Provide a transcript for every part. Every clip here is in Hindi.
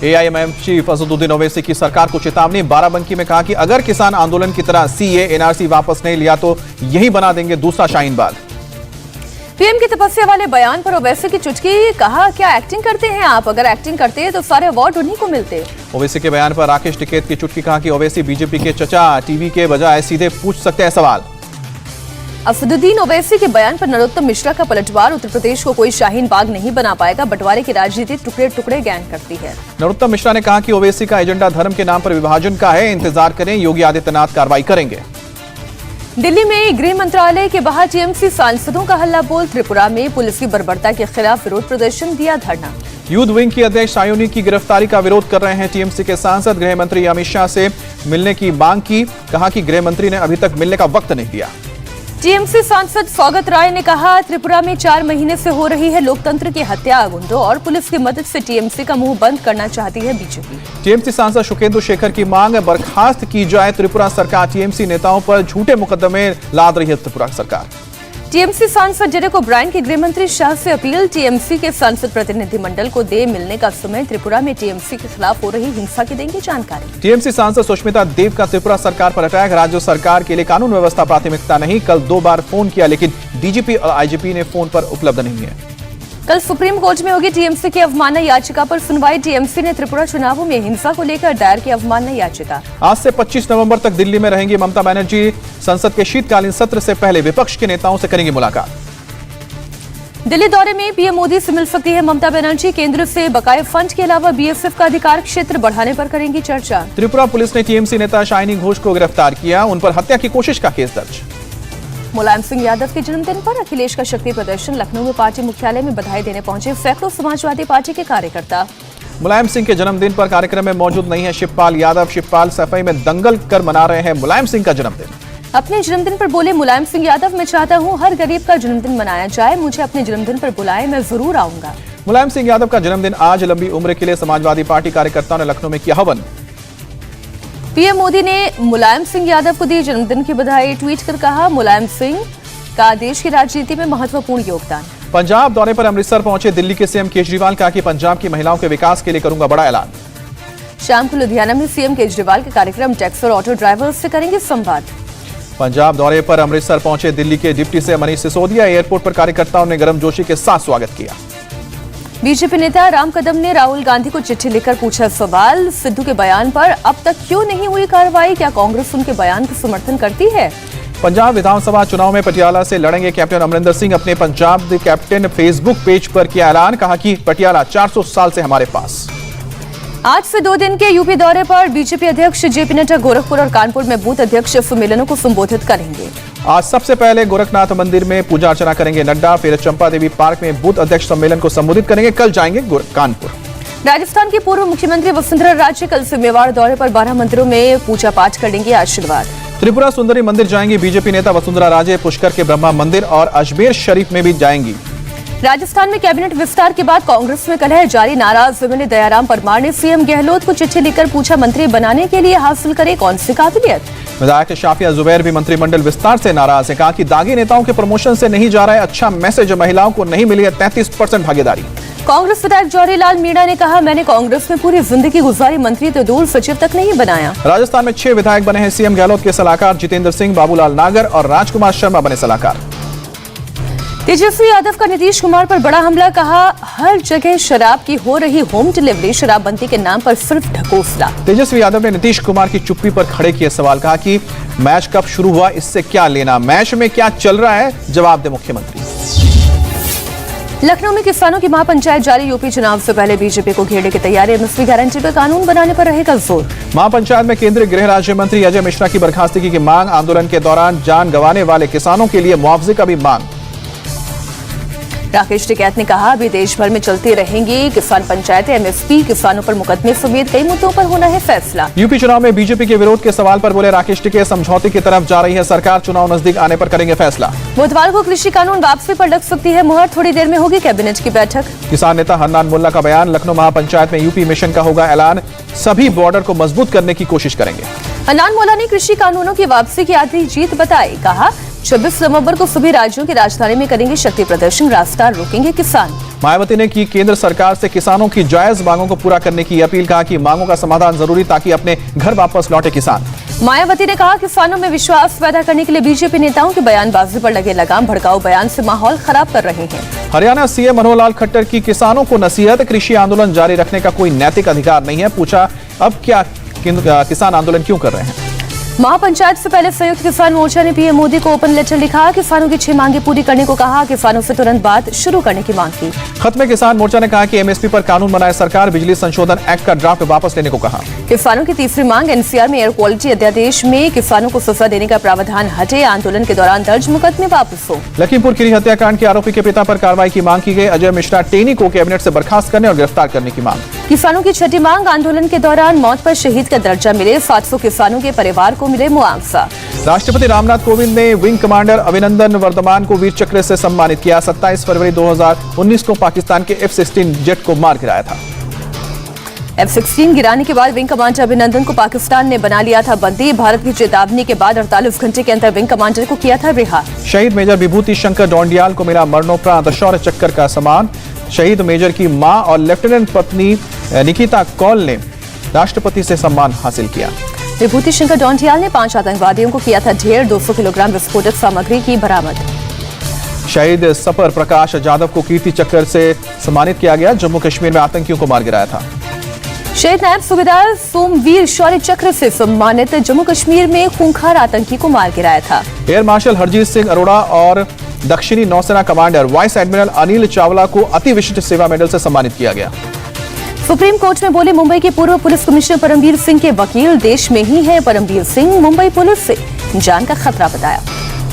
एआईएमआईएम चीफ असदुद्दीन ओवैसी की सरकार को चेतावनी। बाराबंकी में कहा कि अगर किसान आंदोलन की तरह सीए एनआरसी वापस नहीं लिया तो यही बना देंगे दूसरा शाहीन बाग। पीएम की तपस्या वाले बयान पर ओवैसी की चुटकी। कहा, क्या एक्टिंग करते हैं आप? अगर एक्टिंग करते हैं तो सारे अवार्ड उन्हीं को मिलते। ओवैसी के बयान पर राकेश टिकैत की चुटकी। कहा कि ओवैसी बीजेपी के चचा, टीवी के बजाय सीधे पूछ सकते हैं सवाल। असदुद्दीन ओवैसी के बयान पर नरोत्तम मिश्रा का पलटवार। उत्तर प्रदेश को कोई शाहीन बाग नहीं बना पाएगा। बंटवारे की राजनीति टुकड़े टुकड़े गैंग करती है। नरोत्तम मिश्रा ने कहा कि ओवैसी का एजेंडा धर्म के नाम पर विभाजन का है। इंतजार करें, योगी आदित्यनाथ कार्रवाई करेंगे। दिल्ली में गृह मंत्रालय के बाहर टीएमसी सांसदों का हल्ला बोल। त्रिपुरा में पुलिस की बर्बरता के खिलाफ विरोध प्रदर्शन, दिया धरना। यूथ विंग की अध्यक्ष सायोनी की गिरफ्तारी का विरोध कर रहे हैं टीएमसी के सांसद। गृह मंत्री अमित शाह से मिलने की मांग की। कहा कि गृह मंत्री ने अभी तक मिलने का वक्त नहीं दिया। टीएमसी सांसद सौगत राय ने कहा, त्रिपुरा में 4 महीने से हो रही है लोकतंत्र की हत्या। गुंडों और पुलिस की मदद से टीएमसी का मुंह बंद करना चाहती है बीजेपी। टीएमसी सांसद शुकेंदु शेखर की मांग, बर्खास्त की जाए त्रिपुरा सरकार। टीएमसी नेताओं पर झूठे मुकदमे लाद रही है त्रिपुरा सरकार। टीएमसी सांसद डेरेक ओब्रायन की गृह मंत्री शाह से अपील। टीएमसी के सांसद प्रतिनिधिमंडल को दे मिलने का समय। त्रिपुरा में टीएमसी के खिलाफ हो रही हिंसा की देंगे जानकारी। टीएमसी सांसद सुष्मिता देव का त्रिपुरा सरकार पर अटैक। राज्य सरकार के लिए कानून व्यवस्था प्राथमिकता नहीं। कल 2 बार फोन किया लेकिन डीजीपी और आईजीपी ने फोन पर उपलब्ध नहीं है। कल सुप्रीम कोर्ट में होगी टीएमसी की अवमानना याचिका पर सुनवाई। टीएमसी ने त्रिपुरा चुनावों में हिंसा को लेकर दायर की अवमानना याचिका। आज से 25 नवंबर तक दिल्ली में रहेंगी ममता बनर्जी। संसद के शीतकालीन सत्र से पहले विपक्ष के नेताओं से करेंगी मुलाकात। दिल्ली दौरे में पीएम मोदी से मिल सकती है ममता बनर्जी। केंद्र से बकाये फंड के अलावा बीएसएफ का अधिकार क्षेत्र बढ़ाने पर करेंगी चर्चा। त्रिपुरा पुलिस ने टीएमसी नेता शाइनी घोष को गिरफ्तार किया। उन पर हत्या की कोशिश का केस दर्ज। मुलायम सिंह यादव के जन्मदिन पर अखिलेश का शक्ति प्रदर्शन। लखनऊ में पार्टी मुख्यालय में बधाई देने पहुंचे सैकड़ों समाजवादी पार्टी के कार्यकर्ता। मुलायम सिंह के जन्मदिन पर कार्यक्रम में मौजूद नहीं है शिवपाल यादव। शिवपाल सफाई में दंगल कर मना रहे हैं मुलायम सिंह का जन्मदिन। अपने जन्मदिन पर बोले मुलायम सिंह यादव, मैं चाहता हूं हर गरीब का जन्मदिन मनाया जाए। मुझे अपने जन्मदिन पर बुलाएं, मैं जरूर आऊंगा। मुलायम सिंह यादव का जन्मदिन आज। लंबी उम्र के लिए समाजवादी पार्टी कार्यकर्ताओं ने लखनऊ में किया हवन। पीएम मोदी ने मुलायम सिंह यादव को दी जन्मदिन की बधाई। ट्वीट कर कहा, मुलायम सिंह का देश की राजनीति में महत्वपूर्ण योगदान। पंजाब दौरे पर अमृतसर पहुंचे दिल्ली के सीएम केजरीवाल। कहा कि पंजाब की महिलाओं के विकास के लिए करूंगा बड़ा ऐलान। शाम को लुधियाना में सीएम केजरीवाल के कार्यक्रम टैक्सी और ऑटो ड्राइवर्स से करेंगे संवाद। पंजाब दौरे पर अमृतसर पहुंचे दिल्ली के deputy CM Manish Sisodia. Airport पर कार्यकर्ताओं ने गर्मजोशी के साथ स्वागत किया। बीजेपी नेता राम कदम ने राहुल गांधी को चिट्ठी लिखकर पूछा सवाल। सिद्धू के बयान पर अब तक क्यों नहीं हुई कार्रवाई? क्या कांग्रेस उनके बयान का समर्थन करती है? पंजाब विधानसभा चुनाव में पटियाला से लड़ेंगे कैप्टन अमरिंदर सिंह। अपने Punjab the captain Facebook page पर किया ऐलान। कहा कि पटियाला 400 साल से हमारे पास। आज से 2 दिन के यूपी दौरे पर बीजेपी अध्यक्ष जेपी नड्डा गोरखपुर और कानपुर में बूथ अध्यक्ष सम्मेलनों को संबोधित करेंगे। आज सबसे पहले गोरखनाथ मंदिर में पूजा अर्चना करेंगे नड्डा। फिर चंपा देवी पार्क में बूथ अध्यक्ष सम्मेलन को संबोधित करेंगे। कल जाएंगे कानपुर। राजस्थान की पूर्व मुख्यमंत्री वसुंधरा राजे कल से मेवाड़ दौरे पर 12 मंदिरों में पूजा पाठ करेंगे आशीर्वाद। त्रिपुरा सुंदरी मंदिर जाएंगी बीजेपी नेता वसुंधरा राजे। पुष्कर के ब्रह्मा मंदिर और अजमेर शरीफ में भी जाएंगी। राजस्थान में कैबिनेट विस्तार के बाद कांग्रेस में कलह जारी। नाराज विभिन्न दयाराम परमार ने सीएम गहलोत को चिट्ठी लिखकर पूछा, मंत्री बनाने के लिए हासिल करे कौन सी काबिलियत? विधायक शाफिया जुबैर भी मंत्रिमंडल विस्तार से नाराज है। कहा कि दागी नेताओं के प्रमोशन से नहीं जा रहा है अच्छा मैसेज। महिलाओं को नहीं मिली है 33% भागीदारी। कांग्रेस विधायक जौहरीलाल मीणा ने कहा, मैंने कांग्रेस में पूरी जिंदगी गुजारी, मंत्री तो दूर सचिव तक नहीं बनाया। राजस्थान में 6 विधायक बने हैं सीएम गहलोत के सलाहकार। जितेंद्र सिंह, बाबूलाल नागर और राजकुमार शर्मा बने सलाहकार। तेजस्वी यादव का नीतीश कुमार पर बड़ा हमला। कहा, हर जगह शराब की हो रही होम डिलीवरी, शराबबंदी के नाम पर सिर्फ ढकोसला। तेजस्वी यादव ने नीतीश कुमार की चुप्पी पर खड़े किए सवाल। कहा कि मैच कब शुरू हुआ इससे क्या लेना, मैच में क्या चल रहा है जवाब दे मुख्यमंत्री। लखनऊ में किसानों की महापंचायत जारी। यूपी चुनाव से पहले बीजेपी को घेरने की तैयारी। एमएसपी गारंटी पर कानून बनाने पर रहेगा जोर। महापंचायत में केंद्रीय गृह राज्य मंत्री अजय मिश्रा की बर्खास्तगी की मांग। आंदोलन के दौरान जान गंवाने वाले किसानों के लिए मुआवजे का भी मांग। राकेश टिकैत ने कहा, अभी देश भर में चलती रहेंगी किसान पंचायतें। एमएसपी, किसानों पर मुकदमे समेत कई मुद्दों पर होना है फैसला। यूपी चुनाव में बीजेपी के विरोध के सवाल पर बोले राकेश टिकैत, समझौते की तरफ जा रही है सरकार। चुनाव नजदीक आने पर करेंगे फैसला। बुधवार को कृषि कानून वापसी पर लग सकती है मुहर। थोड़ी देर में होगी कैबिनेट की बैठक। किसान नेता हन्नान मुल्ला का बयान। लखनऊ महापंचायत में यूपी मिशन का होगा ऐलान। सभी बॉर्डर को मजबूत करने की कोशिश करेंगे। हन्नान मुल्ला ने कृषि कानूनों की वापसी की आधी जीत बताई। कहा, 26 नवंबर को सभी राज्यों की राजधानी में करेंगे शक्ति प्रदर्शन, रास्ता रोकेंगे किसान। मायावती ने की केंद्र सरकार से किसानों की जायज मांगों को पूरा करने की अपील, कहा कि मांगों का समाधान जरूरी ताकि अपने घर वापस लौटे किसान। मायावती ने कहा किसानों में विश्वास पैदा करने के लिए बीजेपी नेताओं के बयानबाजी पर लगे लगाम, भड़काऊ बयान से माहौल खराब कर रहे हैं। हरियाणा सीएम मनोहर लाल खट्टर की किसानों को नसीहत, कृषि आंदोलन जारी रखने का कोई नैतिक अधिकार नहीं है। पूछा अब क्या किसान आंदोलन क्यों कर रहे हैं। महापंचायत से पहले संयुक्त किसान मोर्चा ने पीएम मोदी को ओपन लेटर लिखा, किसानों की 6 मांगे पूरी करने को कहा, किसानों से तुरंत बात शुरू करने की मांग की। खत में किसान मोर्चा ने कहा कि एमएसपी पर कानून बनाए सरकार, बिजली संशोधन एक्ट का ड्राफ्ट वापस लेने को कहा। किसानों की तीसरी मांग एनसीआर में एयर क्वालिटी अध्यादेश में किसानों को सजा देने का प्रावधान हटे, आंदोलन के दौरान दर्ज मुकदमे वापस हो। लखीमपुर खीरी हत्याकांड के आरोपी के पिता पर कार्रवाई की मांग की गई, अजय मिश्रा टेनी को कैबिनेट से बर्खास्त करने और गिरफ्तार करने की मांग। किसानों की छठी मांग आंदोलन के दौरान मौत पर शहीद का दर्जा मिले, 700 किसानों के परिवार को मिले मुआवजा। राष्ट्रपति रामनाथ कोविंद ने विंग कमांडर अभिनंदन वर्धमान को वीर चक्र से सम्मानित किया। 27 फरवरी 2019 को पाकिस्तान के F-16 जेट को मार गिराया था। F-16 गिराने के बाद विंग कमांडर अभिनंदन को पाकिस्तान ने बना लिया था बंदी। भारत की चेतावनी के बाद 48 घंटे के अंदर विंग कमांडर को किया था रिहा। शहीद मेजर विभूति शंकर डोंडियाल को मिला मरणोपरांत शौर्य चक्र का सम्मान। शहीद मेजर की मां और लेफ्टिनेंट पत्नी निकिता कौल ने राष्ट्रपति से सम्मान हासिल किया। विभूति शंकर डोंडियाल ने 5 आतंकवादियों को किया था ढेर, 200 किलोग्राम विस्फोटक सामग्री की बरामद। शहीद सपर प्रकाश जाधव को कीर्ति चक्र से सम्मानित किया गया, जम्मू कश्मीर में आतंकियों को मार गिराया था। शहीद नायब सूबेदार सोमवीर शौर्य चक्र से सम्मानित, जम्मू कश्मीर में खूंखार आतंकी को मार गिराया था। एयर मार्शल हरजीत सिंह अरोड़ा और दक्षिणी नौसेना commander vice admiral Anil Chawla को अति विशिष्ट सेवा मेडल से सम्मानित किया गया। सुप्रीम कोर्ट में बोले मुंबई के पूर्व पुलिस कमिश्नर परमबीर सिंह के वकील, देश में ही है परमबीर सिंह, मुंबई पुलिस से जान का खतरा बताया।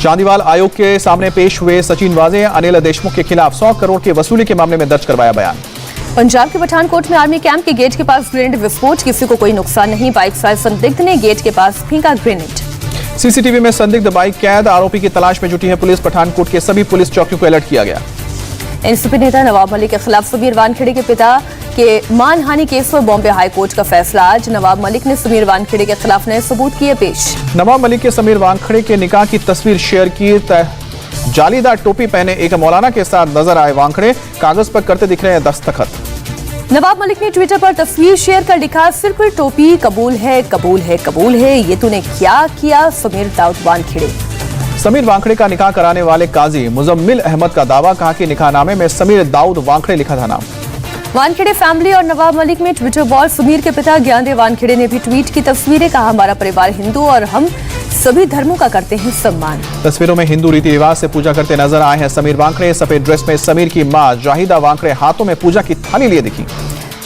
चांदीवाल आयोग के सामने पेश हुए सचिन वाजे, अनिल देशमुख के खिलाफ 100 करोड़ की वसूली के मामले में दर्ज करवाया बयान। पंजाब के पठानकोट में आर्मी कैंप के गेट के पास ग्रेनेड विस्फोट, किसी को कोई नुकसान नहीं, बाइक सवार संदिग्ध ने गेट के पास फेंका ग्रेनेड। सीसीटीवी में संदिग्ध बाइक कैद, आरोपी की तलाश में जुटी है पुलिस। पठानकोट के सभी पुलिस चौकियों को अलर्ट किया गया। एनसीपी नेता नवाब मलिक के खिलाफ समीर वानखेड़े के पिता के मानहानि केस पर बॉम्बे हाईकोर्ट का फैसला आज। नवाब मलिक ने समीर वानखेड़े के खिलाफ नए सबूत किए पेश। नवाब मलिक के समीर वानखेड़े के निकाह की तस्वीर शेयर की। जालीदार टोपी पहने एक मौलाना के साथ नजर आए वानखेड़े, कागज पर करते दिख रहे हैं दस्तखत। नवाब मलिक ने ट्विटर पर तस्वीर शेयर कर लिखा, सिर पर टोपी, कबूल है कबूल है कबूल है, ये तूने क्या किया समीर दाऊद वानखेड़े। समीर वानखेड़े का निकाह कराने वाले काजी मुजम्मिल अहमद का दावा, कहा कि निकाहनामे में समीर दाऊद वानखेड़े लिखा था नाम। वानखेड़े फैमिली और नवाब मलिक में ट्विटर वॉर। समीर के पिता ज्ञानदेव वानखेड़े ने भी ट्वीट की तस्वीरें, कहा हमारा परिवार हिंदू और हम सभी धर्मों का करते हैं सम्मान। तस्वीरों में हिंदू रीति रिवाज से पूजा करते नजर आए हैं समीर वानखेड़े। सफेद ड्रेस में समीर की मां जाहिदा वानखेड़े हाथों में पूजा की थाली लिए दिखी।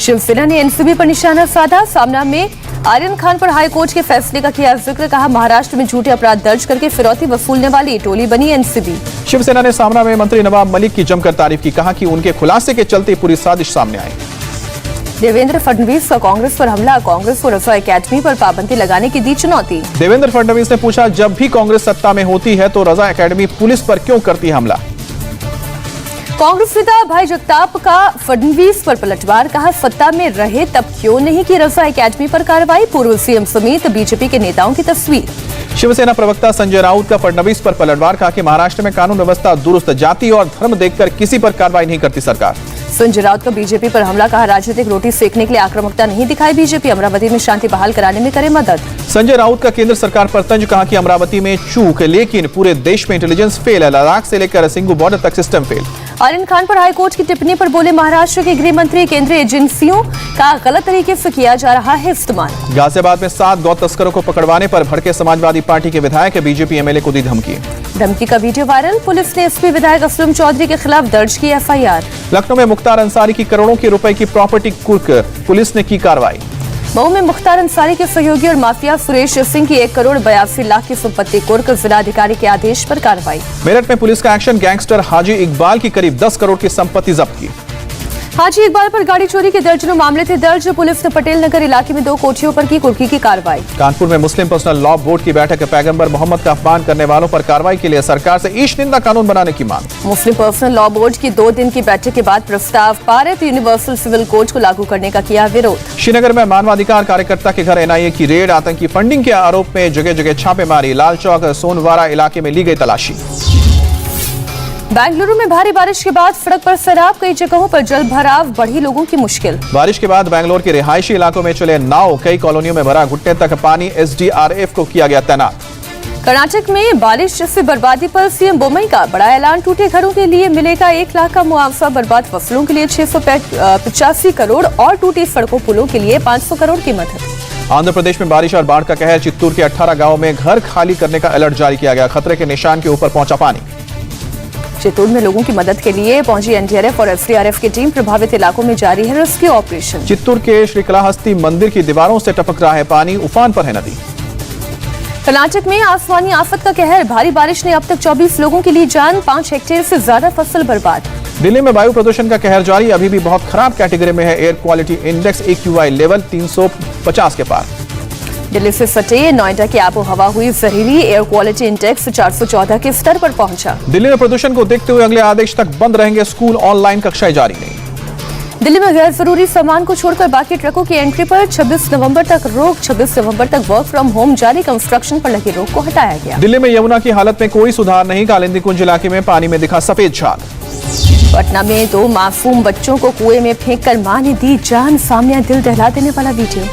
शिवसेना ने एनसीबी पर निशाना साधा, सामना में आर्यन खान पर हाईकोर्ट के फैसले का किया जिक्र, कहा महाराष्ट्र में झूठे अपराध दर्ज करके फिरौती वसूलने वाली टोली बनी एनसीबी। शिवसेना ने सामना में मंत्री नवाब मलिक की जमकर तारीफ की, कहा कि उनके खुलासे के चलते पूरी साजिश सामने आई। देवेंद्र फडणवीस का कांग्रेस पर हमला, कांग्रेस को रजा एकेडमी पर पाबंदी लगाने की दी चुनौती। देवेंद्र फडणवीस ने पूछा, जब भी कांग्रेस सत्ता में होती है तो रजा एकेडमी पुलिस पर क्यों करती है हमला। कांग्रेस नेता भाई जगताप का फडणवीस पर पलटवार, कहा सत्ता में रहे तब क्यों नहीं की रजा एकेडमी पर कार्रवाई। पूर्व सीएम समेत बीजेपी के नेताओं की तस्वीर। शिवसेना प्रवक्ता संजय राउत का फडणवीस पर पलटवार, कहा कि महाराष्ट्र में कानून व्यवस्था दुरुस्त, जाति और धर्म देखकर किसी पर कार्रवाई नहीं करती सरकार। संजय राउत का बीजेपी पर हमला, कहा राजनीतिक रोटी सेकने के लिए आक्रामकता नहीं दिखाई बीजेपी, अमरावती में शांति बहाल कराने में करे मदद। संजय राउत का केंद्र सरकार पर तंज, कहा कि अमरावती में चूक लेकिन पूरे देश में इंटेलिजेंस फेल है, लद्दाख से लेकर सिंगू बॉर्डर तक सिस्टम फेल। आर्यन खान पर हाईकोर्ट की टिप्पणी पर बोले महाराष्ट्र के गृह मंत्री, केंद्रीय एजेंसियों का गलत तरीके से किया जा रहा है इस्तेमाल। गाजियाबाद में 7 गौ तस्करों को पकड़वाने पर भड़के समाजवादी पार्टी के विधायक, बीजेपी एमएलए को दी धमकी। धमकी का वीडियो वायरल, पुलिस ने एसपी विधायक असलम चौधरी के खिलाफ दर्ज की एफआईआर। लखनऊ में मुख्तार अंसारी की करोड़ों के रुपए की प्रॉपर्टी कुर्क, पुलिस ने की कार्रवाई। मऊ में मुख्तार अंसारी के सहयोगी और माफिया सुरेश सिंह की 1 करोड़ 82 लाख की संपत्ति कुर्क, जिलाधिकारी के आदेश पर कार्रवाई। मेरठ में पुलिस का एक्शन, गैंगस्टर हाजी इकबाल की करीब 10 करोड़ की संपत्ति जब्त की। हाजी इकबाल पर गाड़ी चोरी के दर्जनों मामले थे दर्ज। पुलिस ने पटेल नगर इलाके में 2 कोठियों पर की कुर्की की कार्रवाई। कानपुर में मुस्लिम पर्सनल लॉ बोर्ड की बैठक। पैगंबर मोहम्मद का अपमान करने वालों पर कार्रवाई के लिए सरकार से ईश निंदा कानून बनाने की मांग। मुस्लिम पर्सनल लॉ बोर्ड की 2 दिन की बैठक के बाद प्रस्ताव पारित। यूनिवर्सल सिविल कोड को लागू करने का किया विरोध। श्रीनगर में मानवाधिकार कार्यकर्ता के घर एनआईए की रेड। आतंकी फंडिंग के आरोप में जगह जगह छापेमारी। लाल चौक सोनवारा इलाके में ली गई तलाशी। बेंगलुरु में भारी बारिश के बाद सड़क पर सैलाब, कई जगहों पर जल भराव, बढ़ी लोगों की मुश्किल। बारिश के बाद बेंगलोर के रिहायशी इलाकों में चले नाव। कई कॉलोनियों में भरा घुटने तक पानी। एसडीआरएफ को किया गया तैनात। कर्नाटक में बारिश से बर्बादी पर सीएम बोम्मई का बड़ा ऐलान। टूटे घरों के लिए मिलेगा 1 लाख का मुआवजा। बर्बाद फसलों के लिए 685 करोड़ और टूटी सड़कों पुलों के लिए 500 करोड़ की मदद। आंध्र प्रदेश में बारिश और बाढ़ का कहर। चित्तूर के 18 गांवों में घर खाली करने का अलर्ट जारी किया गया। खतरे के निशान के ऊपर पहुंचा पानी। चित्तूर में लोगों की मदद के लिए पहुंची एनडीआरएफ और एसडीआरएफ की टीम। प्रभावित इलाकों में जारी है रेस्क्यू ऑपरेशन। चित्तूर के श्रीकालाहस्ती मंदिर की दीवारों से टपक रहा है पानी। उफान पर है नदी। कर्नाटक में आसमानी आफत का कहर। भारी बारिश ने अब तक 24 लोगों की ली जान। 5 हेक्टेयर से ज्यादा फसल बर्बाद। दिल्ली में वायु प्रदूषण का कहर जारी। अभी भी बहुत खराब कैटेगरी में है। Air quality index AQI level 350 के पार। दिल्ली से सटे नोएडा की आबो हवा हुई जहरीली। एयर क्वालिटी इंडेक्स 414 के स्तर पर पहुंचा। दिल्ली में प्रदूषण को देखते हुए अगले आदेश तक बंद रहेंगे स्कूल। ऑनलाइन कक्षाएं जारी नहीं। दिल्ली में गैर जरूरी सामान को छोड़कर बाकी ट्रकों की एंट्री पर 26 नवंबर तक रोक। 26 नवंबर तक वर्क फ्रॉम होम जारी। कंस्ट्रक्शन पर लगी रोक को हटाया गया। दिल्ली में यमुना की हालत में कोई सुधार नहीं। कालिंदी कुंज इलाके में पानी में दिखा सफेद झाग। पटना में 2 मासूम बच्चों को कुएं में फेंककर मां ने दी जान। सामने दिल दहला देने वाला वीडियो।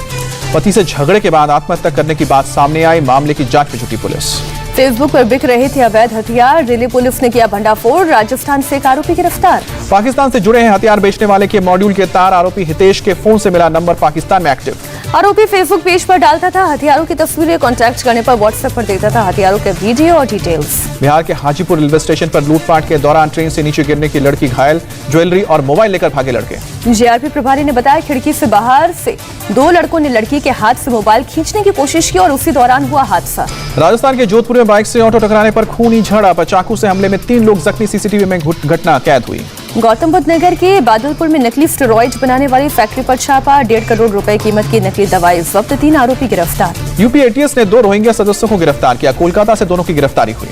पति से झगड़े के बाद आत्महत्या करने की बात सामने आई। मामले की जांच में जुटी पुलिस। फेसबुक पर बिक रहे थे अवैध हथियार। दिल्ली पुलिस ने किया भंडाफोड़। राजस्थान से एक आरोपी गिरफ्तार। पाकिस्तान से जुड़े हैं हथियार बेचने वाले के मॉड्यूल के तार। आरोपी हितेश के फोन से मिला नंबर पाकिस्तान में एक्टिव। आरोपी फेसबुक पेज पर डालता था हथियारों की तस्वीरें। कॉन्टैक्ट करने पर व्हाट्सएप पर देता था हथियारों के वीडियो और डिटेल्स। बिहार के हाजीपुर रेलवे स्टेशन पर लूटपाट के दौरान ट्रेन से नीचे गिरने की लड़की घायल। ज्वेलरी और मोबाइल लेकर भागे लड़के। जीआरपी प्रभारी ने बताया खिड़की से बाहर से 2 लड़कों ने लड़की के हाथ से मोबाइल खींचने की कोशिश की और उसी दौरान हुआ हादसा। राजस्थान के जोधपुर में बाइक से ऑटो टकराने पर खूनी झड़प। चाकू से हमले में 3 लोग जख्मी। सीसीटीवी में घटना कैद हुई। गौतम बुद्ध नगर के बादलपुर में नकली स्टेरॉइड बनाने वाली फैक्ट्री पर छापा। 1.5 करोड़ रुपए कीमत की नकली दवाई जब्त। 3 आरोपी गिरफ्तार। यूपी एटीएस ने 2 रोहिंग्या सदस्यों को गिरफ्तार किया। कोलकाता से दोनों की गिरफ्तारी हुई।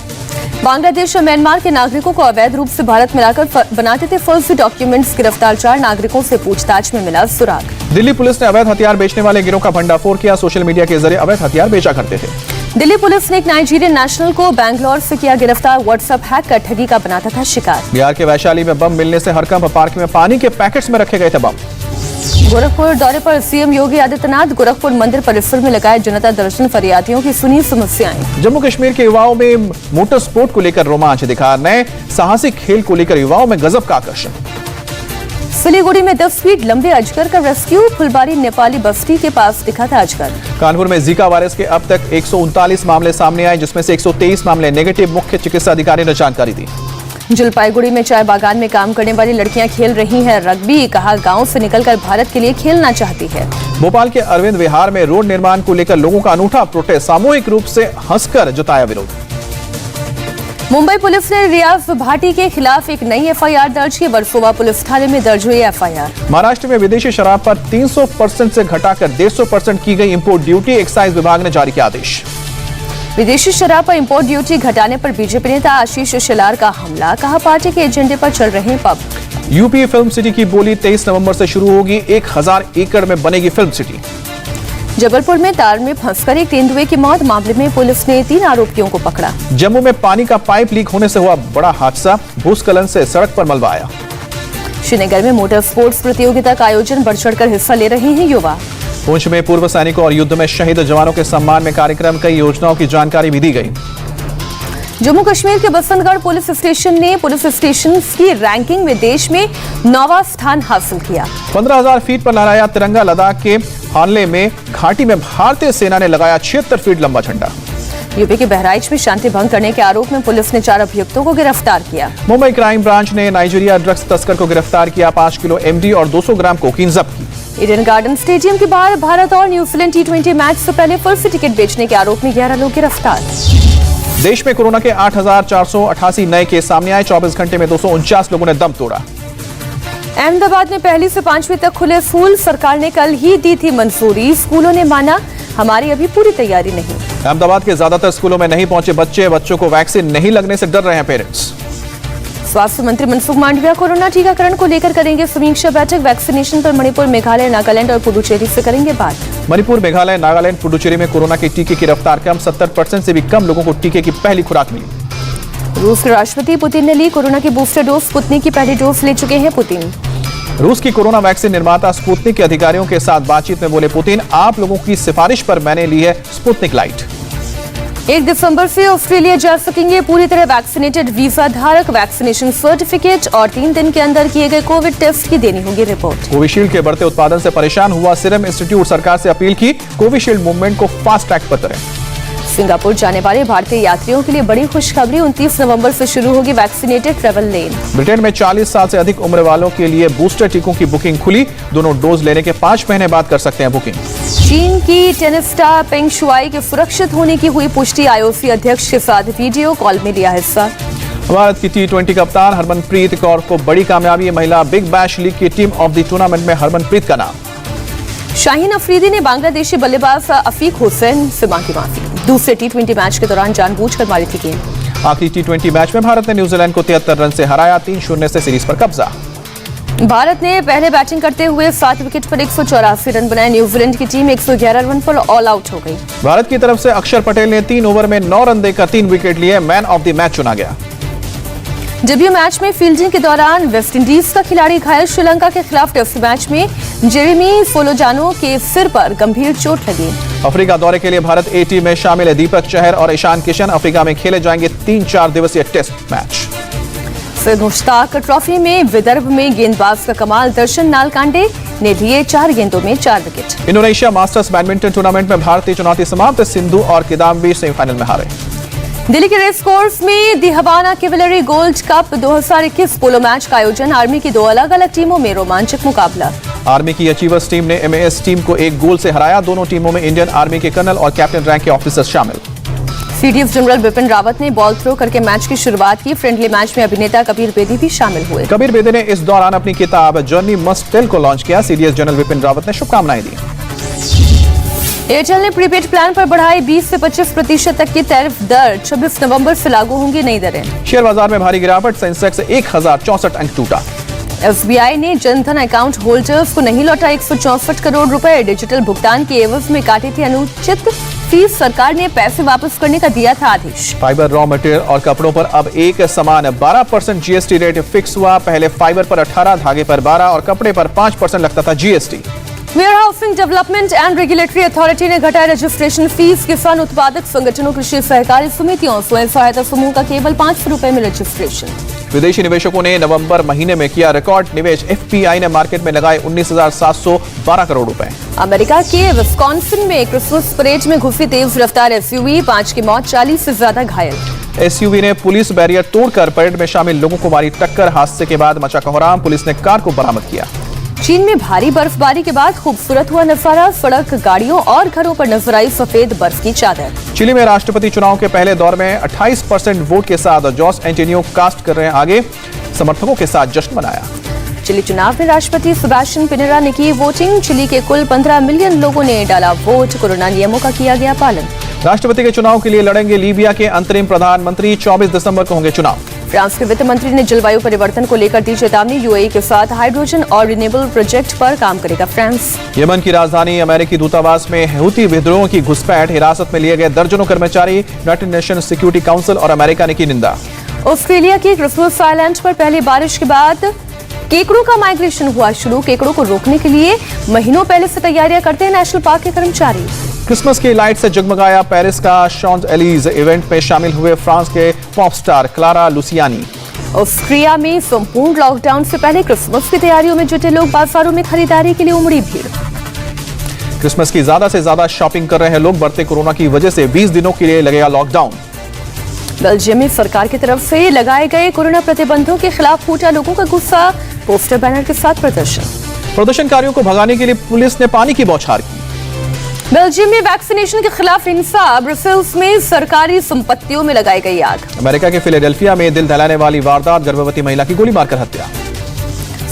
बांग्लादेश और म्यांमार के नागरिकों को अवैध रूप से भारत में लाकर बनाते थे फर्जी डॉक्यूमेंट्स। गिरफ्तार 4 नागरिकों से पूछताछ में मिला सुराग। दिल्ली पुलिस ने अवैध हथियार बेचने वाले गिरोह का भंडाफोड़ किया। सोशल मीडिया के जरिए अवैध हथियार बेचा करते थे। दिल्ली पुलिस ने एक नाइजीरियन नेशनल को बैंगलोर से किया गिरफ्तार। व्हाट्सएप हैक कर ठगी का बनाता था शिकार। बिहार के वैशाली में बम मिलने से हरकंप। पार्क में पानी के पैकेट्स में रखे गए थे बम। गोरखपुर दौरे पर सीएम योगी आदित्यनाथ। गोरखपुर मंदिर परिसर में लगाए जनता दर्शन। फरियादियों की सुनी समस्याएं। जम्मू कश्मीर के युवाओं में मोटर स्पोर्ट को लेकर रोमांच दिखा। नए साहसिक खेल को लेकर युवाओं में गजब का आकर्षण। सिलीगुड़ी में 10 फीट लंबे अजगर का रेस्क्यू। फुलबारी नेपाली बस्ती के पास दिखा था अजगर। कानपुर में जीका वायरस के अब तक 139 मामले सामने आए, जिसमें से 123 मामले नेगेटिव। मुख्य चिकित्सा अधिकारी ने जानकारी दी। जलपाईगुड़ी में चाय बागान में काम करने वाली लड़कियां खेल रही हैं रग्बी। कहा गांव से निकलकर भारत के लिए खेलना चाहती है। भोपाल के अरविंद विहार में रोड निर्माण को लेकर लोगों का अनूठा प्रोटेस्ट। सामूहिक रूप से हंसकर जताया विरोध। मुंबई पुलिस ने रियाज भाटी के खिलाफ एक नई एफआईआर दर्ज की। वर्सोवा पुलिस थाने में दर्ज हुई एफआईआर। महाराष्ट्र में विदेशी शराब पर 300% से घटाकर 150% की गई इंपोर्ट ड्यूटी। एक्साइज विभाग ने जारी किया आदेश। विदेशी शराब पर इंपोर्ट ड्यूटी घटाने पर बीजेपी नेता आशीष शेलार का हमला। कहा पार्टी के एजेंडे पर चल रहे हैं पब। यूपी फिल्म सिटी की बोली 23 नवंबर से शुरू होगी। 1000 एकड़ में बनेगी फिल्म सिटी। जबलपुर में तार में फंसकर एक तेंदुए की मौत। मामले में पुलिस ने 3 आरोपियों को पकड़ा। जम्मू में पानी का पाइप लीक होने से हुआ बड़ा हादसा। भूस्खलन से सड़क पर मलबा आया। श्रीनगर में मोटर स्पोर्ट्स प्रतियोगिता का आयोजन। बढ़ चढ़कर हिस्सा ले रहे हैं युवा। पुंछ में पूर्व सैनिकों और युद्ध में शहीद जवानों के सम्मान में कार्यक्रम। कई योजनाओं की जानकारी भी दी गई। जम्मू कश्मीर के बसंतगढ़ पुलिस स्टेशन ने पुलिस स्टेशन की रैंकिंग में देश में 9वां स्थान हासिल किया। 15,000 फीट पर लहराया तिरंगा। लद्दाख के हानले में घाटी में भारतीय सेना ने लगाया 76 फीट लंबा झंडा। यूपी के बहराइच में शांति भंग करने के आरोप में पुलिस ने 4 अभियुक्तों को गिरफ्तार किया। मुंबई क्राइम ब्रांच ने नाइजीरिया ड्रग्स तस्कर को गिरफ्तार किया। 5 किलो एमडी और 200 ग्राम कोकीन जब्त की। ईडन गार्डन स्टेडियम के बाहर भारत और न्यूजीलैंड T20 मैच से पहले फर्जी टिकट बेचने के आरोप में 11 लोग गिरफ्तार। देश में कोरोना के 8,488 नए केस सामने आए। 24 घंटे में 249 लोगों ने दम तोड़ा। अहमदाबाद में 1 से 5वीं तक खुले स्कूल, सरकार ने कल ही दी थी मंजूरी। स्कूलों ने माना हमारी अभी पूरी तैयारी नहीं। अहमदाबाद के ज्यादातर स्कूलों में नहीं पहुंचे बच्चों को वैक्सीन नहीं लगने से डर रहे हैं पेरेंट्स। स्वास्थ्य मंत्री मनसुख मांडविया कोरोना टीकाकरण को लेकर करेंगे समीक्षा बैठक। वैक्सीनेशन पर मणिपुर, मेघालय, नागालैंड और पुडुचेरी से करेंगे बात। मणिपुर, मेघालय, नागालैंड, पुडुचेरी में कोरोना के टीके की रफ्तार कम, 70% से भी कम लोगों को टीके की पहली खुराक मिली। रूस के राष्ट्रपति पुतिन ने ली कोरोना की बूस्टर डोज। स्पुतनिक की पहली डोज ले चुके हैं पुतिन। रूस की कोरोना वैक्सीन निर्माता स्पुतनिक के अधिकारियों के साथ बातचीत में बोले पुतिन, आप लोगों की सिफारिश पर मैंने ली है स्पुतनिक लाइट। 1 दिसंबर से ऑस्ट्रेलिया जा सकेंगे पूरी तरह वैक्सीनेटेड वीजा धारक। वैक्सीनेशन सर्टिफिकेट और 3 दिन के अंदर किए गए कोविड टेस्ट की देनी होगी रिपोर्ट। कोविशील्ड के बढ़ते उत्पादन से परेशान हुआ सीरम इंस्टीट्यूट, सरकार से अपील की कोविशील्ड मूवमेंट को फास्ट ट्रैक पर करें। सिंगापुर जाने वाले भारतीय यात्रियों के लिए बड़ी खुशखबरी, 29 नवंबर से शुरू होगी वैक्सीनेटेड ट्रैवल लेन। ब्रिटेन में 40 साल से अधिक उम्र वालों के लिए बूस्टर टीकों की बुकिंग खुली, दोनों डोज लेने के 5 महीने बाद कर सकते हैं बुकिंग। चीन की टेनिस स्टार पेंग शुआई के सुरक्षित होने की हुई पुष्टि, आईओसी अध्यक्ष के साथ वीडियो कॉल में लिया हिस्सा। भारत की T20 कप्तान हरमनप्रीत कौर को बड़ी कामयाबी, महिला बिग बैश लीग की टीम ऑफ द टूर्नामेंट में हरमनप्रीत का नाम। शाहीन अफरीदी ने बांग्लादेशी बल्लेबाज अफीक हुसैन से मांगी माफी। दूसरे T20 मैच के दौरान जानबूझकर मारी थी गेंद। आखिरी T20 मैच में भारत ने न्यूजीलैंड को 73 रन से हराया, 3-0 से सीरीज पर कब्जा। भारत ने पहले बैटिंग करते हुए 7 विकेट पर 184 रन बनाए। न्यूजीलैंड की टीम 111 रन पर ऑल आउट हो गई। भारत की तरफ से अक्षर पटेल ने 3 ओवर में 9 रन देकर 3 विकेट लिए, मैन ऑफ द मैच चुना गया। डेब्यू मैच में फील्डिंग के दौरान वेस्टइंडीज का खिलाड़ी घायल। श्रीलंका के खिलाफ टेस्ट मैच में जेरेमी फोलोजानो के सिर पर गंभीर चोट लगी। अफ्रीका दौरे के लिए भारत ए टीम में शामिल है दीपक चहर और ईशान किशन। अफ्रीका में खेले जाएंगे 3-4 दिवसीय test match. Syed Mushtaq Trophy में विदर्भ में गेंदबाज का कमाल, दर्शन नालकांडे ने लिए 4 गेंदों में 4 wicket. Indonesia masters badminton tournament में भारतीय चुनौती समाप्त, सिंधु और किदाम्बी सेमीफाइनल में हारे। दिल्ली के रेस कोर्स में दी हवाना cavalry gold cup 2021 polo match का आयोजन। आर्मी की 2 अलग-अलग टीमों में रोमांचक मुकाबला। आर्मी की अचीवर्स टीम ने MAS टीम को 1 गोल से हराया। दोनों टीमों में इंडियन आर्मी के कर्नल और कैप्टन रैंक के ऑफिसर्स शामिल। CDF जनरल बिपिन रावत ने बॉल थ्रो करके मैच की शुरुआत की। फ्रेंडली मैच में अभिनेता कबीर बेदी भी शामिल हुए। कबीर बेदी ने इस दौरान अपनी किताब जर्नी मस्ट टेल को लॉन्च किया। CDS जनरल बिपिन रावत ने शुभकामनाएं दी। एयरटेल ने प्रीपेड प्लान पर बढ़ाई 20 से 25% तक की टैरिफ दर। 26 नवंबर से लागू होंगी नई दरें। शेयर बाजार में भारी गिरावट, सेंसेक्स 1064 अंक टूटा। SBI ने जनधन अकाउंट होल्डर्स को नहीं लौटा 164 करोड़ रुपए। डिजिटल भुगतान के एवज में काटी थी अनुचित फीस, सरकार ने पैसे वापस करने का दिया था आदेश। फाइबर, रॉ मटेरियल और कपड़ों पर अब एक समान 12% GST रेट फिक्स हुआ। पहले फाइबर पर 18, धागे पर 12 और कपड़े पर 5% लगता था GST। Warehousing Development and Regulatory Authority ने घटाया रजिस्ट्रेशन फीस। किसान उत्पादक संगठनों, कृषि सहकारी समितियों, स्वयं सहायता समूह का केवल 500 रुपए में रजिस्ट्रेशन। विदेशी निवेशकों ने नवंबर महीने में किया रिकॉर्ड निवेश। FPI ने मार्केट में लगाए 19,712 करोड़ रुपए। अमेरिका के विस्कॉन्सिन में क्रिसमस परेड में घुसी तेज रफ्तार SUV, 5 की मौत, 40 से ज्यादा घायल। SUV ने पुलिस बैरियर तोड़कर परेड में शामिल लोगों को मारी टक्कर। हादसे के बाद मचा कोहराम, पुलिस ने कार को बरामद किया। चीन में भारी बर्फबारी के बाद खूबसूरत हुआ नजारा। सड़क, गाड़ियों और घरों पर नजर आई सफेद बर्फ की चादर। चिली में राष्ट्रपति चुनाव के पहले दौर में 28% वोट के साथ जोस एंटोनियो कास्ट कर रहे हैं आगे। समर्थकों के साथ जश्न मनाया। चिली चुनाव में राष्ट्रपति सेबास्टियन पिनेरा ने की वोटिंग। चिली के कुल 15 मिलियन लोगों ने डाला वोट। कोरोना नियमों का किया गया पालन। राष्ट्रपति के चुनाव के लिए लड़ेंगे लीबिया के अंतरिम प्रधानमंत्री। 24 दिसंबर को होंगे चुनाव। फ्रांस के वित्त मंत्री ने जलवायु परिवर्तन को लेकर दी चेतावनी। UAE के साथ हाइड्रोजन और रिन्यूएबल प्रोजेक्ट पर काम करेगा फ्रांस। यमन की राजधानी अमेरिकी दूतावास में हूती विद्रोह की घुसपैठ, हिरासत में लिए गए दर्जनों कर्मचारी। यूनाइटेड नेशन सिक्योरिटी काउंसिल और अमेरिका ने की निंदा। ऑस्ट्रेलिया की क्रिसमस आइलैंड पर पहली बारिश के बाद केकड़ों का माइग्रेशन हुआ शुरू। केकड़ों को रोकने के लिए महीनों पहले से तैयारियां करते हैं नेशनल पार्क के कर्मचारी। क्रिसमस की लाइट से जगमगाया पेरिस का शॉन्ज एलीज। इवेंट में शामिल हुए फ्रांस के pop star Clara Luciani. Austria में संपूर्ण लॉकडाउन से पहले क्रिसमस की तैयारियों में जुटे लोग, बाजारों में खरीदारी के लिए उमड़ी भीड़। क्रिसमस की ज्यादा से ज्यादा शॉपिंग कर रहे हैं लोग। बढ़ते कोरोना की वजह से 20 दिनों के लिए लगेगा लॉकडाउन। बेल्जियम में सरकार की तरफ से लगाए गए कोरोना प्रतिबंधों के खिलाफ फूटा लोगों का गुस्सा। पोस्टर बैनर के साथ प्रदर्शनकारियों को भगाने के लिए पुलिस ने पानी की बौछार की। बेल्जियम में वैक्सीनेशन के खिलाफ हिंसा। ब्रसेल्स में सरकारी संपत्तियों में लगाई गई आग। अमेरिका के फिलाडेल्फिया में दिल दहलाने वाली वारदात, गर्भवती महिला की गोली मारकर हत्या।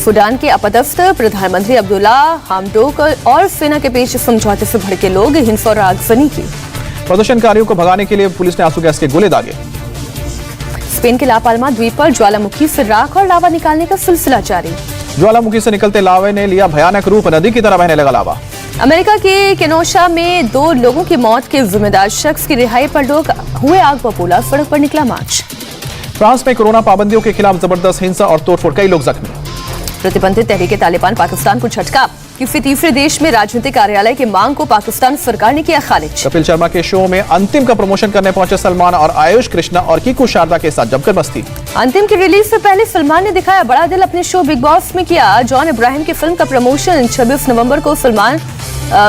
सूडान के अपदस्थ प्रधानमंत्री अब्दुल्ला हमडोक और सेना के बीच समझौते से भड़के लोग हिंसा और आगजनी की। प्रदर्शनकारियों को भगाने के लिए पुलिस ने आंसू गैस के गोले दागे। स्पेन के ला पाल्मा द्वीप पर ज्वालामुखी से राख और लावा निकालने का सिलसिला जारी। ज्वालामुखी से निकलते लावे ने लिया भयानक रूप, नदी की तरह बहने लगा लावा। अमेरिका के केनोशा में 2 लोगों की मौत के जिम्मेदार शख्स की रिहाई पर लोग हुए आग बबूला, सड़क पर निकला मार्च। फ्रांस में कोरोना पाबंदियों के खिलाफ जबरदस्त हिंसा और तोड़फोड़, कई लोग जख्मी। प्रतिबंधित तहरीके तालिबान पाकिस्तान को झटका, किसी तीसरे देश में राजनीतिक कार्यालय की मांग को पाकिस्तान सरकार ने किया खारिज। कपिल शर्मा के शो में अंतिम का प्रमोशन करने पहुंचे सलमान और आयुष कृष्णा और कीकू शारदा के साथ जमकर मस्ती। अंतिम की रिलीज से पहले सलमान ने दिखाया बड़ा दिल, अपने शो बिग बॉस में किया जॉन इब्राहिम की फिल्म का प्रमोशन। 26 नवंबर को सलमान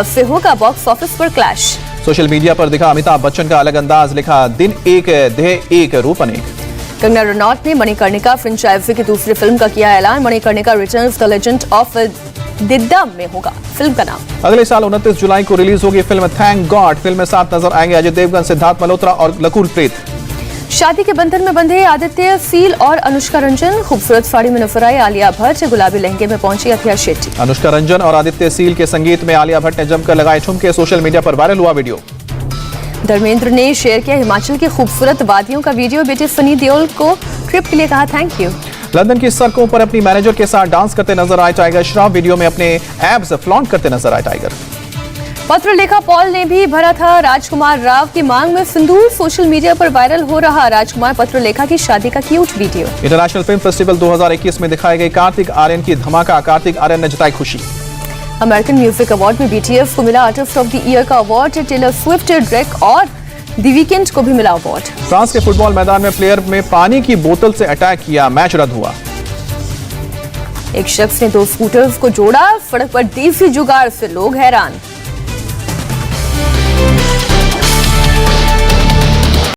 से होगा बॉक्स ऑफिस पर क्लैश। सोशल मीडिया पर दिखा अमिताभ बच्चन का अलग अंदाज, लिखा दिन एक देह एक रूप अनेक। कंगना रनौत ने मणिकर्णिका फ्रेंचाइजी की दूसरी फिल्म का किया ऐलान। Manikarnika returns the legend of Didda में होगा फिल्म का नाम। अगले साल 29 जुलाई को रिलीज होगी फिल्म थैंक गॉड। फिल्म में साथ नजर आएंगे अजय देवगन, सिद्धार्थ मल्होत्रा और लकुर प्रीत। शादी के बंधन में बंधे आदित्य सील और अनुष्का रंजन। खूबसूरत साड़ी में नजर आई आलिया भट्ट, गुलाबी लहंगे में पहुंची अथिया शेट्टी। अनुष्का रंजन और आदित्य सील के संगीत में आलिया भट्ट ने जमकर लगाए ठुमके, सोशल मीडिया पर वायरल हुआ वीडियो। धर्मेंद्र ने शेयर किया हिमाचल की खूबसूरत वादियों का वीडियो। बेटे सनी देओल को ट्रिप के लिए कहा थैंक यू। लंदन की सड़कों पर अपनी मैनेजर के साथ डांस करते नजर आए टाइगर श्रॉफ। वीडियो में अपने एब्स फ्लॉन्ट करते नजर आए टाइगर। पत्र लेखा पॉल ने भी भरा था राजकुमार राव की मांग में सिंदूर। सोशल मीडिया पर वायरल हो रहा राजकुमार पत्र लेखा की शादी का cute video. International film festival 2021 में दिखाई गई कार्तिक आर्यन की धमाका, कार्तिक आर्यन ने जताई खुशी। अमेरिकन म्यूजिक अवार्ड में बीटीएस को मिला आर्टिस्ट ऑफ द ईयर का अवार्ड। टेलर स्विफ्ट, ड्रेक और द वीकेंड को भी मिला अवार्ड। फ्रांस के फुटबॉल मैदान में प्लेयर में पानी की बोतल से अटैक किया, मैच रद्द हुआ। एक शख्स ने 2 स्कूटर्स को जोड़ा, सड़क पर देसी जुगाड़ से लोग हैरान।